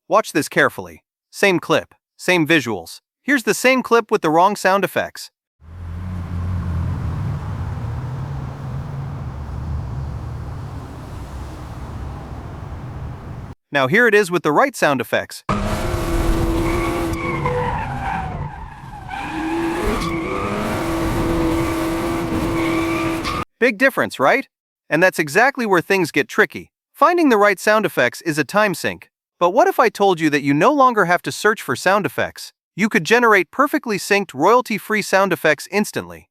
Watch this carefully. Same clip, same visuals. Here's the same clip with the wrong sound effects. Now here it is with the right sound effects. Big difference, right? And that's exactly where things get tricky. Finding the right sound effects is a time sink. But what if I told you that you no longer have to search for sound effects? You could generate perfectly synced, royalty-free sound effects instantly.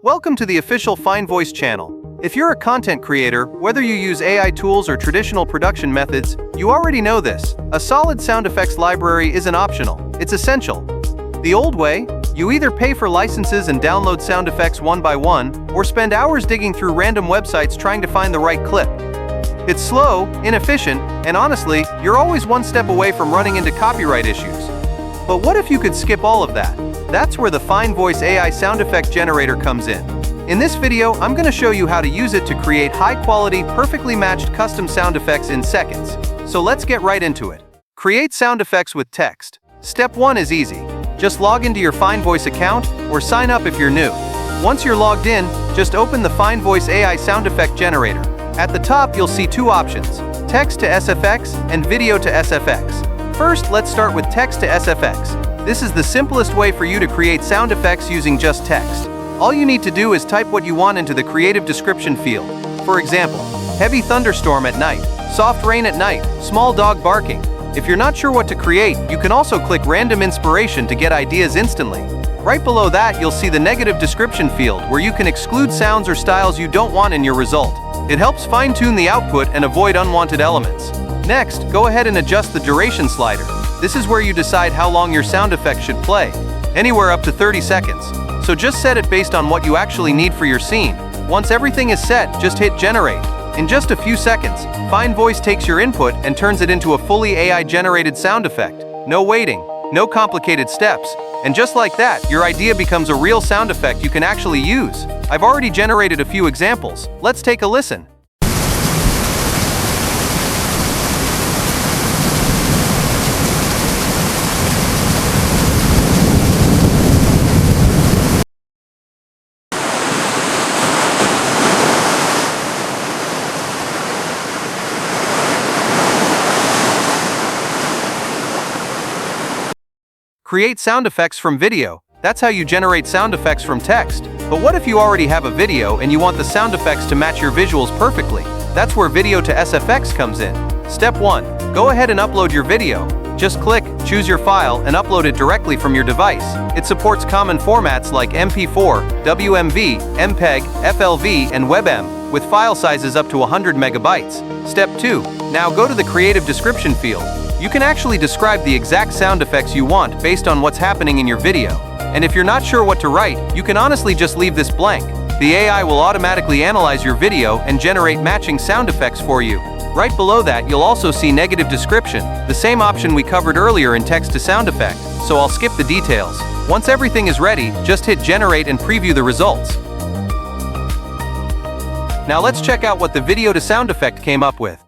Welcome to the official FineVoice channel. If you're a content creator, whether you use AI tools or traditional production methods, you already know this. A solid sound effects library isn't optional, it's essential. The old way, you either pay for licenses and download sound effects one by one, or spend hours digging through random websites trying to find the right clip. It's slow, inefficient, and honestly, you're always one step away from running into copyright issues. But what if you could skip all of that? That's where the FineVoice AI sound effect generator comes in. In this video, I'm going to show you how to use it to create high-quality, perfectly matched custom sound effects in seconds. So let's get right into it. Create sound effects with text. Step 1 is easy. Just log into your FineVoice account or sign up if you're new. Once you're logged in, just open the FineVoice AI sound effect generator. At the top, you'll see two options: text to SFX and video to SFX. First, let's start with text to SFX. This is the simplest way for you to create sound effects using just text. All you need to do is type what you want into the creative description field. For example, heavy thunderstorm at night, soft rain at night, small dog barking. If you're not sure what to create, you can also click random inspiration to get ideas instantly. Right below that, you'll see the negative description field where you can exclude sounds or styles you don't want in your result. It helps fine-tune the output and avoid unwanted elements. Next, go ahead and adjust the duration slider. This is where you decide how long your sound effect should play, anywhere up to 30 seconds. So just set it based on what you actually need for your scene. Once everything is set, just hit generate. In just a few seconds, FineVoice takes your input and turns it into a fully AI-generated sound effect. No waiting, no complicated steps, and just like that, your idea becomes a real sound effect you can actually use. I've already generated a few examples. Let's take a listen. Create sound effects from video. That's how you generate sound effects from text. But what if you already have a video and you want the sound effects to match your visuals perfectly? That's where video to SFX comes in. Step 1. Go ahead and upload your video. Just click, choose your file, and upload it directly from your device. It supports common formats like MP4, WMV, MPEG, FLV, and WebM, with file sizes up to 100 megabytes. Step 2. Now go to the creative description field. You can actually describe the exact sound effects you want based on what's happening in your video. And if you're not sure what to write, you can honestly just leave this blank. The AI will automatically analyze your video and generate matching sound effects for you. Right below that, you'll also see negative description, the same option we covered earlier in text to sound effect, so I'll skip the details. Once everything is ready, just hit generate and preview the results. Now let's check out what the video to sound effect came up with.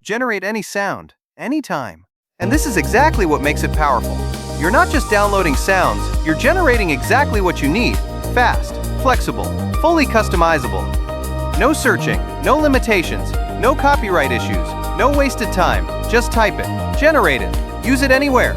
Generate any sound, anytime. And this is exactly what makes it powerful. You're not just downloading sounds, you're generating exactly what you need. Fast, flexible, fully customizable. No searching, no limitations, no copyright issues, no wasted time. Just type it, generate it, use it anywhere.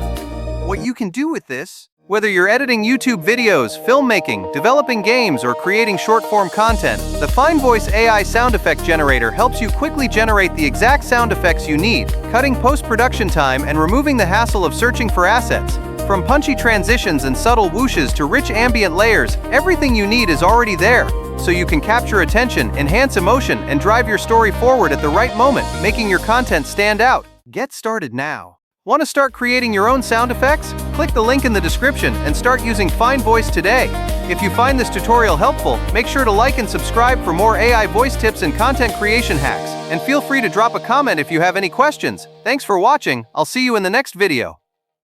What you can do with this, whether you're editing YouTube videos, filmmaking, developing games, or creating short-form content, the FineVoice AI sound effect generator helps you quickly generate the exact sound effects you need, cutting post-production time and removing the hassle of searching for assets. From punchy transitions and subtle whooshes to rich ambient layers, everything you need is already there, so you can capture attention, enhance emotion, and drive your story forward at the right moment, making your content stand out. Get started now. Want to start creating your own sound effects? Click the link in the description and start using FineVoice today. If you find this tutorial helpful, make sure to like and subscribe for more AI voice tips and content creation hacks. And feel free to drop a comment if you have any questions. Thanks for watching. I'll see you in the next video.